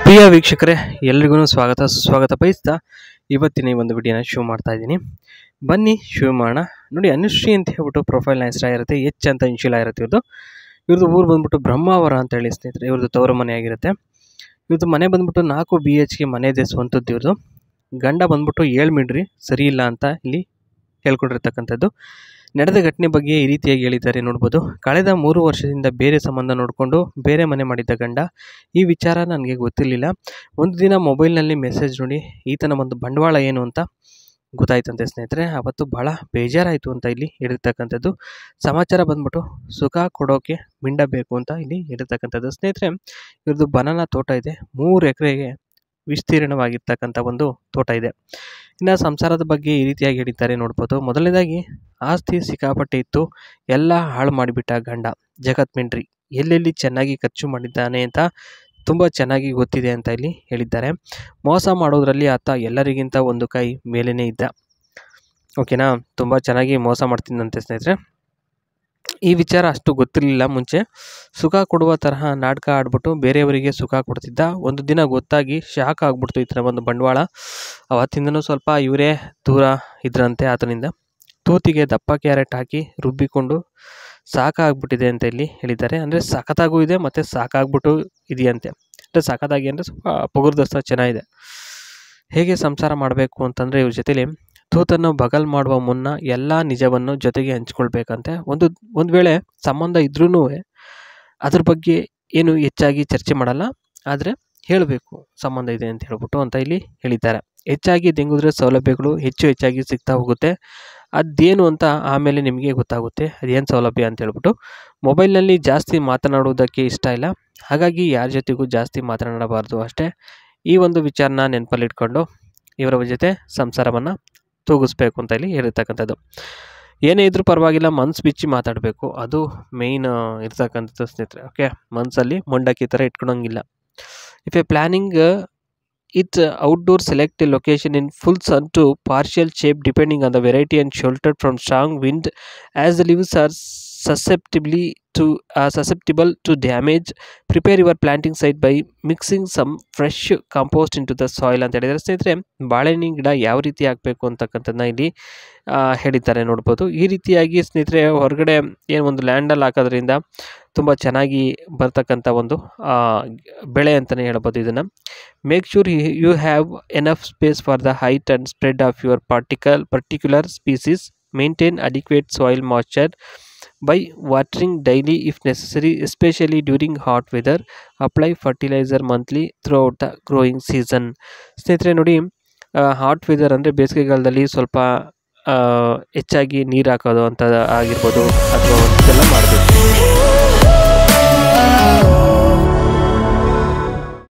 ಪ್ರಿಯ ವೀಕ್ಷಕರೇ, ಎಲ್ರಿಗೂ ಸ್ವಾಗತ ಸುಸ್ವಾಗತ ಬಯಸ್ತಾ ಇವತ್ತಿನ ಈ ಒಂದು ವಿಡಿಯೋನ ಶೋ ಮಾಡ್ತಾ ಇದ್ದೀನಿ. ಬನ್ನಿ ಶೋ ಮಾಡೋಣ. ನೋಡಿ, ಅನುಶ್ರೀ ಅಂತ ಹೇಳ್ಬಿಟ್ಟು ಪ್ರೊಫೈಲ್ನ ಹೆಸರಾಗಿರುತ್ತೆ, ಎಚ್ ಅಂತ ಇನ್ಶಿಯಲ್ ಆಗಿರುತ್ತೆ. ಇವ್ರದ್ದು ಊರು ಬಂದ್ಬಿಟ್ಟು ಬ್ರಹ್ಮಾವರ ಅಂತ ಹೇಳಿ ಸ್ನೇಹಿತರೆ. ಇವ್ರದ್ದು ತವರು ಮನೆ ಆಗಿರುತ್ತೆ. ಇವ್ರದ್ದು ಮನೆ ಬಂದ್ಬಿಟ್ಟು 4 BHK ಮನೆ ಇದೆ, ಸ್ವಂತದ್ದು ಇವ್ರದ್ದು. ಗಂಡ ಬಂದ್ಬಿಟ್ಟು 7 ಮಿಡ್ರಿ ಸರಿ ಇಲ್ಲ ಅಂತ ಇಲ್ಲಿ ಹೇಳ್ಕೊಂಡಿರ್ತಕ್ಕಂಥದ್ದು. ನಡೆದ ಘಟನೆ ಬಗ್ಗೆ ಈ ರೀತಿಯಾಗಿ ಹೇಳಿದ್ದಾರೆ ನೋಡ್ಬೋದು. ಕಳೆದ 3 ವರ್ಷದಿಂದ ಬೇರೆ ಸಂಬಂಧ ನೋಡಿಕೊಂಡು ಬೇರೆ ಮನೆ ಮಾಡಿದ್ದ ಗಂಡ. ಈ ವಿಚಾರ ನನಗೆ ಗೊತ್ತಿರಲಿಲ್ಲ. ಒಂದು ದಿನ ಮೊಬೈಲ್ನಲ್ಲಿ ಮೆಸೇಜ್ ನೋಡಿ ಈತನ ಒಂದು ಬಂಡವಾಳ ಏನು ಅಂತ ಗೊತ್ತಾಯ್ತಂತೆ ಸ್ನೇಹಿತರೆ. ಅವತ್ತು ಭಾಳ ಬೇಜಾರಾಯಿತು ಅಂತ ಇಲ್ಲಿ ಹೇಳಿರ್ತಕ್ಕಂಥದ್ದು. ಸಮಾಚಾರ ಬಂದ್ಬಿಟ್ಟು ಸುಖ ಕೊಡೋಕೆ ಮಿಂಡ ಬೇಕು ಅಂತ ಇಲ್ಲಿ ಹೇಳಿರ್ತಕ್ಕಂಥದ್ದು. ಸ್ನೇಹಿತರೆ, ಇವ್ರದ್ದು ಬನಾನಾ ತೋಟ ಇದೆ, 3 ಎಕರೆಗೆ ವಿಸ್ತೀರ್ಣವಾಗಿರ್ತಕ್ಕಂಥ ಒಂದು ತೋಟ ಇದೆ. ಇನ್ನು ಸಂಸಾರದ ಬಗ್ಗೆ ಈ ರೀತಿಯಾಗಿ ಹೇಳಿದ್ದಾರೆ ನೋಡ್ಬೋದು. ಮೊದಲನೇದಾಗಿ, ಆಸ್ತಿ ಸಿಕ್ಕಾಪಟ್ಟೆ ಇತ್ತು, ಎಲ್ಲ ಹಾಳು ಮಾಡಿಬಿಟ್ಟ ಗಂಡ. ಜಗತ್ ಮಿಂಡ್ರಿ ಎಲ್ಲೆಲ್ಲಿ ಚೆನ್ನಾಗಿ ಖರ್ಚು ಮಾಡಿದ್ದಾನೆ ಅಂತ ತುಂಬ ಚೆನ್ನಾಗಿ ಗೊತ್ತಿದೆ ಅಂತ ಇಲ್ಲಿ ಹೇಳಿದ್ದಾರೆ. ಮೋಸ ಮಾಡೋದ್ರಲ್ಲಿ ಆತ ಎಲ್ಲರಿಗಿಂತ ಒಂದು ಕೈ ಮೇಲೇ ಇದ್ದ. ಓಕೆನಾ, ತುಂಬ ಚೆನ್ನಾಗಿ ಮೋಸ ಮಾಡ್ತಿದ್ದಂತೆ ಸ್ನೇಹಿತರೆ. ಈ ವಿಚಾರ ಅಷ್ಟು ಗೊತ್ತಿರಲಿಲ್ಲ ಮುಂಚೆ. ಸುಖ ಕೊಡುವ ತರಹ ನಾಟಕ ಆಡ್ಬಿಟ್ಟು ಬೇರೆಯವರಿಗೆ ಸುಖ ಕೊಡ್ತಿದ್ದ. ಒಂದು ದಿನ ಗೊತ್ತಾಗಿ ಶಾಕ್ ಆಗ್ಬಿಡ್ತು ಈತನ ಒಂದು ಬಂಡವಾಳ. ಅವತ್ತಿಂದನೂ ಸ್ವಲ್ಪ ಇವರೇ ದೂರ ಇದ್ರಂತೆ ಆತನಿಂದ. ತೂತಿಗೆ ದಪ್ಪ ಕ್ಯಾರೆಟ್ ಹಾಕಿ ರುಬ್ಬಿಕೊಂಡು ಸಾಕಾಗ್ಬಿಟ್ಟಿದೆ ಅಂತ ಇಲ್ಲಿ ಹೇಳಿದ್ದಾರೆ. ಅಂದರೆ ಸಖತ್ತಾಗೂ ಇದೆ ಮತ್ತು ಸಾಕಾಗ್ಬಿಟ್ಟು ಇದೆಯಂತೆ. ಅಂದರೆ ಸಖತ್ತಾಗಿ ಅಂದರೆ ಸ್ವಲ್ಪ ಪೊಗುರ್ದಸ್ತ ಚೆನ್ನಾಗಿದೆ. ಹೇಗೆ ಸಂಸಾರ ಮಾಡಬೇಕು ಅಂತಂದರೆ ಇವ್ರ ಜೊತೆಲಿ ತೂತನ್ನು ಬಗಲ್ ಮಾಡುವ ಮುನ್ನ ಎಲ್ಲ ನಿಜವನ್ನು ಜೊತೆಗೆ ಹಂಚ್ಕೊಳ್ಬೇಕಂತೆ. ಒಂದು ವೇಳೆ ಸಂಬಂಧ ಇದ್ರೂ ಅದ್ರ ಬಗ್ಗೆ ಏನು ಹೆಚ್ಚಾಗಿ ಚರ್ಚೆ ಮಾಡಲ್ಲ, ಆದರೆ ಹೇಳಬೇಕು ಸಂಬಂಧ ಇದೆ ಅಂತ ಹೇಳ್ಬಿಟ್ಟು ಅಂತ ಇಲ್ಲಿ ಹೇಳಿದ್ದಾರೆ. ಹೆಚ್ಚಾಗಿ ದೆಂಗಿದ್ರೆ ಸೌಲಭ್ಯಗಳು ಹೆಚ್ಚಾಗಿ ಸಿಗ್ತಾ ಹೋಗುತ್ತೆ. ಅದೇನು ಅಂತ ಆಮೇಲೆ ನಿಮಗೆ ಗೊತ್ತಾಗುತ್ತೆ, ಅದೇನು ಸೌಲಭ್ಯ ಅಂತ ಹೇಳ್ಬಿಟ್ಟು. ಮೊಬೈಲ್ನಲ್ಲಿ ಜಾಸ್ತಿ ಮಾತನಾಡುವುದಕ್ಕೆ ಇಷ್ಟ ಇಲ್ಲ, ಹಾಗಾಗಿ ಯಾರ ಜೊತೆಗೂ ಜಾಸ್ತಿ ಮಾತನಾಡಬಾರ್ದು ಅಷ್ಟೇ. ಈ ಒಂದು ವಿಚಾರನ ನೆನಪಲ್ಲಿಟ್ಕೊಂಡು ಇವರ ಜೊತೆ ಸಂಸಾರವನ್ನು ತೂಗಿಸ್ಬೇಕು ಅಂತ ಇಲ್ಲಿ ಹೇಳಿರ್ತಕ್ಕಂಥದ್ದು. ಏನೇ ಇದ್ರೂ ಪರವಾಗಿಲ್ಲ, ಮನ್ಸು ಬಿಚ್ಚಿ ಮಾತಾಡಬೇಕು, ಅದು ಮೇಯ್ನ್ ಇರ್ತಕ್ಕಂಥದ್ದು ಸ್ನೇಹಿತರೆ. ಓಕೆ, ಮನಸ್ಸಲ್ಲಿ ಮೊಂಡಕ್ಕಿ ಥರ ಇಟ್ಕೊಳಂಗಿಲ್ಲ. If a planning it outdoor, select a location in full sun to partial shade depending on the variety and sheltered from strong wind, as the leaves are susceptible to damage. Prepare your planting site by mixing some fresh compost into the soil ಅಂತ ಹೇಳಿದರೆ ಸ್ನೇಹಿತರೆ. ಬಾಳೆಹಣ್ಣಿನ ಗಿಡ ಯಾವ ರೀತಿ ಹಾಕಬೇಕು ಅಂತಕ್ಕಂಥದ್ದನ್ನ ಇಲ್ಲಿ ಹೇಳಿದ್ದಾರೆ ನೋಡ್ಬೋದು. ಈ ರೀತಿಯಾಗಿ ಸ್ನೇಹಿತರೆ ಹೊರಗಡೆ ಏನು ಒಂದು ಲ್ಯಾಂಡಲ್ಲಿ ಹಾಕೋದ್ರಿಂದ ತುಂಬ ಚೆನ್ನಾಗಿ ಬರ್ತಕ್ಕಂಥ ಒಂದು ಬೆಳೆ ಅಂತಲೇ ಹೇಳ್ಬೋದು ಇದನ್ನು. Make sure you have enough space for the height and spread of your particular species. Maintain adequate soil moisture by watering daily if necessary, especially during hot weather. Apply fertilizer monthly throughout the growing season. ಸ್ನೇಹಿತರೆ ನೋಡಿ, hot weather ಅಂದರೆ ಬೇಸಿಗೆಗಾಲದಲ್ಲಿ ಸ್ವಲ್ಪ ಹೆಚ್ಚಾಗಿ ನೀರು ಹಾಕೋದು ಅಂತ ಆಗಿರ್ಬೋದು, ಅಥವಾ ಇದೆಲ್ಲ ಮಾಡಬೇಕು.